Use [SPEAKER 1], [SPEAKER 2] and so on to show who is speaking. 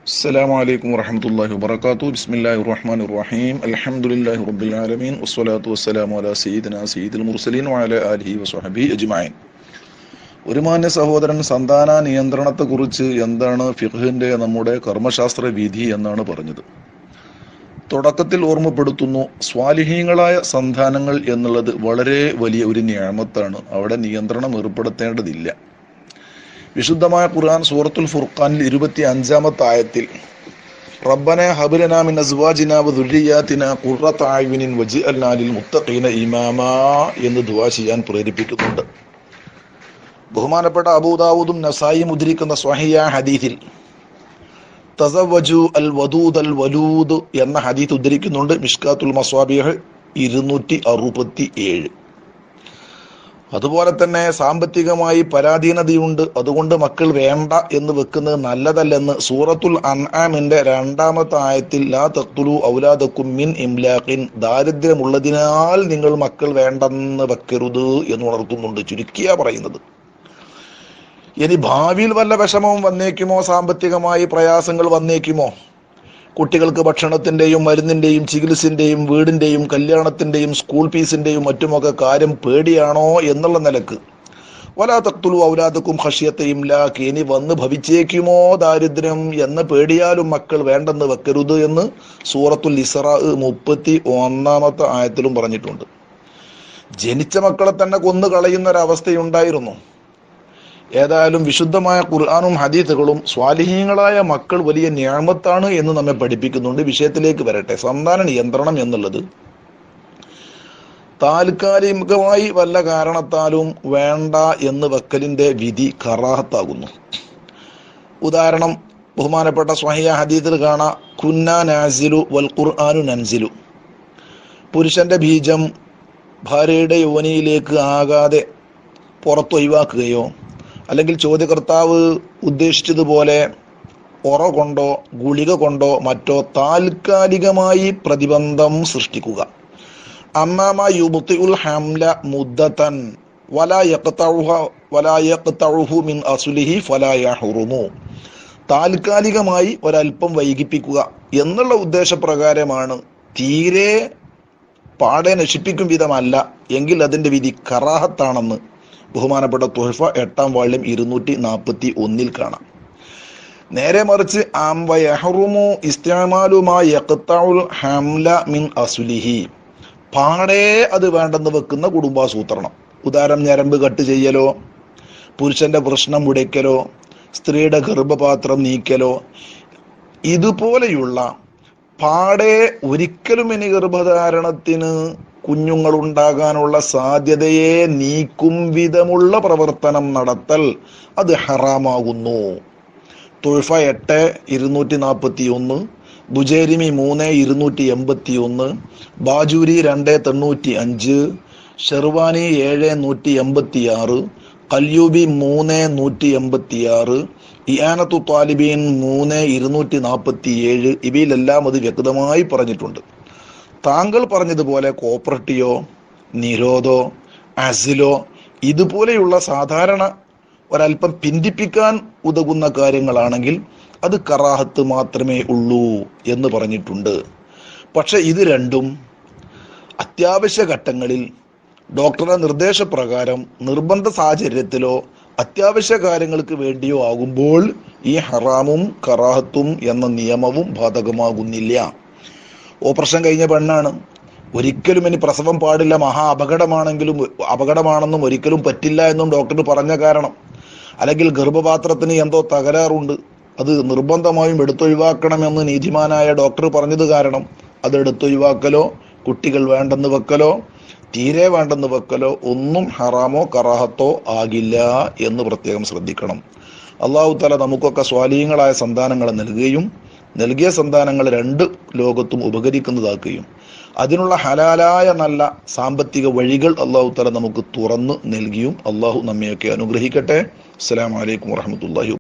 [SPEAKER 1] السلام عليكم ورحمة الله وبركاته. بسم الله الرحمن الرحيم. الحمد لله رب العالمين والصلاة والسلام على سيدنا سيد المرسلين وعلى آله وصحبه أجمعين. ഒരു മാന്യ സഹോദരൻ സന്താന നിയന്ത്രണത്തെക്കുറിച്ച് എന്താണ് ഫിഖ്ഹിന്റെ നമ്മുടെ കർമ്മശാസ്ത്ര വിധി എന്നാണ് പറഞ്ഞത്. തുടക്കത്തിൽ ഓർമ്മപ്പെടുത്തുന്നു, സ്വാലിഹീങ്ങളായ സന്താനങ്ങൾ എന്നുള്ളത് വളരെ വലിയ ഒരു നിഅമത്താണ്. അവിടെ നിയന്ത്രണം ഏർപ്പെടുത്തേണ്ടതില്ല. വിശുദ്ധമായ ഖുർആൻ സൂറത്തുൽ ഫുർഖാനിൽ 25-ാമത്തെ ആയത്തിൽ റബ്ബന ഹബ് ലനാ മിൻ അസ്വാജിനാ വദുർരിയാതിനാ ഖുർറത അയ്യുനിൻ വജ്അൽനാ ലിൽ മുത്തഖീന ഇമാമാ എന്ന് ദുആ ചെയ്യാൻ പ്രേരിപ്പിക്കുന്നുണ്ട്. ബഹുമാനപ്പെട്ട അബൂ ദാവൂദും നസായിയും ഉദ്ധരിക്കുന്ന സ്വഹീഹ ഹദീസിൽ തസവ്വജു അൽ വദൂദ് അൽ വലൂദ് എന്ന ഹദീസ് ഉദ്ധരിക്കുന്നുണ്ട്. മിഷ്കാത്തുൽ മസ്വാബിഹ് 267. അതുപോലെ തന്നെ സാമ്പത്തികമായി പരാധീനതയുണ്ട്, അതുകൊണ്ട് മക്കൾ വേണ്ട എന്ന് വെക്കുന്നത് നല്ലതല്ലെന്ന് സൂറത്തുൽ അൻആമിന്റെ 2-ാമത്തെ ആയത്തിൽ ലാ തഖ്തുലു ഔലാദക്കും മിൻ ഇംലാഖിൻ, ദാരിദ്ര്യമുള്ളതിനാൽ നിങ്ങൾ മക്കൾ വേണ്ടെന്ന് വെക്കരുത് എന്ന് ഉണർത്തുന്നുണ്ട്. ചുരുക്കിയാ പറയുന്നത്. ഇനി ഭാവിയിൽ വല്ല വിഷമവും വന്നേക്കുമോ, സാമ്പത്തികമായി പ്രയാസങ്ങൾ വന്നേക്കുമോ, കുട്ടികൾക്ക് ഭക്ഷണത്തിന്റെയും മരുന്നിന്റെയും ചികിത്സന്റെയും വീടിന്റെയും കല്യാണത്തിന്റെയും സ്കൂൾ ഫീസിന്റെയും മറ്റുമൊക്കെ കാര്യം പേടിയാണോ എന്നുള്ള നിലക്ക് വലാ തഖ്തുലു ഔലാദക്കും ഖശ്യത ഇംലാഖ്, ഇനി വന്ന് ഭവിച്ചേക്കുമോ ദാരിദ്ര്യം എന്ന് പേടിയാലും മക്കൾ വേണ്ടെന്ന് വെക്കരുത് എന്ന് സൂറത്തുൽ ഇസ്രാ 31-ാമത്തെ ആയത്തിലും പറഞ്ഞിട്ടുണ്ട്. ജനിച്ച മക്കളെ തന്നെ കൊന്നു കളയുന്ന ഒരവസ്ഥയുണ്ടായിരുന്നു. ഏതായാലും വിശുദ്ധമായ ഖുർആനും ഹദീസുകളും സ്വാലിഹീങ്ങളായ മക്കൾ വലിയ നിഅമത്താണ് എന്ന് നമ്മെ പഠിപ്പിക്കുന്നുണ്ട്. വിഷയത്തിലേക്ക് വരട്ടെ. സന്താന നിയന്ത്രണം എന്നുള്ളത് താൽക്കാലികമായി വല്ല കാരണത്താലും വേണ്ട എന്ന് വെക്കലിന്റെ വിധി കറാഹത്താകുന്നു. ഉദാഹരണം, ബഹുമാനപ്പെട്ട സ്വഹീഹ ഹദീസിൽ കാണാം, കുന്നാ നാസിലു വൽ ഖുർആനു നൻസിലു. പുരുഷന്റെ ബീജം ഭാര്യയുടെ യോനിയിലേക്ക് ആകാതെ പുറത്തൊഴിവാക്കുകയോ അല്ലെങ്കിൽ ചോദ്യകർത്താവ് ഉദ്ദേശിച്ചതുപോലെ ഒറ കൊണ്ടോ ഗുളിക കൊണ്ടോ മറ്റോ താൽക്കാലികമായി പ്രതിബന്ധം സൃഷ്ടിക്കുക. അമ്മാമ യുബ്തിഉൽ ഹംല മുദ്ദതൻ വലാ യഖ്തഉഹു മിൻ അസ്ലിഹി ഫലാ യഹ്റുമു. താൽക്കാലികമായി ഒരൽപ്പം വൈകിപ്പിക്കുക എന്നുള്ള ഉദ്ദേശപ്രകാരമാണ്, തീരെ പാടെ നശിപ്പിക്കും വിധമല്ല എങ്കിൽ അതിന്റെ വിധി കറാഹത്താണെന്ന് ബഹുമാനപ്പെട്ട തുഹഫ 8-ാം വാള്യം 241 കാണാം. നേരെ മറിച്ച് പാടെ അത് വേണ്ടെന്ന് വെക്കുന്ന കുടുംബാസൂത്രണം. ഉദാഹരണം, ഞരമ്പ് കട്ട് ചെയ്യലോ, പുരുഷന്റെ പ്രശ്നം ഉടയ്ക്കലോ, സ്ത്രീയുടെ ഗർഭപാത്രം നീക്കലോ, ഇതുപോലെയുള്ള പാടെ ഒരിക്കലും ഇനി ഗർഭധാരണത്തിന് കുഞ്ഞുങ്ങൾ ഉണ്ടാകാനുള്ള സാധ്യതയെ നീക്കും വിധമുള്ള പ്രവർത്തനം നടത്തൽ അത് ഹറാമാകുന്നു. തുഹഫ 8-241, ബുജേരിമി 3-281, ബാജൂരി 2-95, ഷെർവാനി 7-186, കല്യൂബി 3-186, ഇആനത്തു താലിബീൻ 3-247 ഇവയിലെല്ലാം അത് വ്യക്തമായി പറഞ്ഞിട്ടുണ്ട്. താങ്കൾ പറഞ്ഞതുപോലെ കോപ്പറേറ്റീവോ നിരോധോ അസിലോ ഇതുപോലെയുള്ള സാധാരണ ഒരൽപ്പം പിന്തിപ്പിക്കാൻ ഉതകുന്ന കാര്യങ്ങളാണെങ്കിൽ അത് കറാഹത്ത് മാത്രമേ ഉള്ളൂ എന്ന് പറഞ്ഞിട്ടുണ്ട്. പക്ഷെ ഇത് രണ്ടും അത്യാവശ്യ ഘട്ടങ്ങളിൽ ഡോക്ടറുടെ നിർദ്ദേശപ്രകാരം നിർബന്ധ സാഹചര്യത്തിലോ അത്യാവശ്യ കാര്യങ്ങൾക്ക് വേണ്ടിയോ ആകുമ്പോൾ ഈ ഹറാമും കറാഹത്തും എന്ന നിയമവും ബാധകമാകുന്നില്ല. ഓപ്പറേഷൻ കഴിഞ്ഞ പെണ്ണാണ്, ഒരിക്കലും ഇനി പ്രസവം പാടില്ല, മഹാ അപകടമാണെന്നും ഒരിക്കലും പറ്റില്ല എന്നും ഡോക്ടർ പറഞ്ഞ കാരണം, അല്ലെങ്കിൽ ഗർഭപാത്രത്തിന് എന്തോ തകരാറുണ്ട്, അത് നിർബന്ധമായും എടുത്തൊഴിവാക്കണമെന്ന് നീതിമാനായ ഡോക്ടർ പറഞ്ഞത് കാരണം അത് എടുത്തൊഴിവാക്കലോ കുട്ടികൾ വേണ്ടെന്ന് വെക്കലോ തീരെ വേണ്ടെന്ന് വെക്കലോ ഒന്നും ഹറാമോ കറാഹത്തോ ആകില്ല എന്ന് പ്രത്യേകം ശ്രദ്ധിക്കണം. അല്ലാഹു തആല നമുക്കൊക്കെ സ്വാലിഹീങ്ങളായ സന്താനങ്ങളെ നൽകുകയും നൽകിയ സന്താനങ്ങൾ 2 ലോകത്തും ഉപകരിക്കുന്നതാക്കുകയും അതിനുള്ള ഹലാലായ നല്ല സാമ്പത്തിക വഴികൾ അല്ലാഹു തആല നമുക്ക് തുറന്നു നൽകിയും അല്ലാഹു നമ്മയൊക്കെ അനുഗ്രഹിക്കട്ടെ. അസ്സലാമു അലൈക്കും വറഹ്മത്തുള്ളാഹി.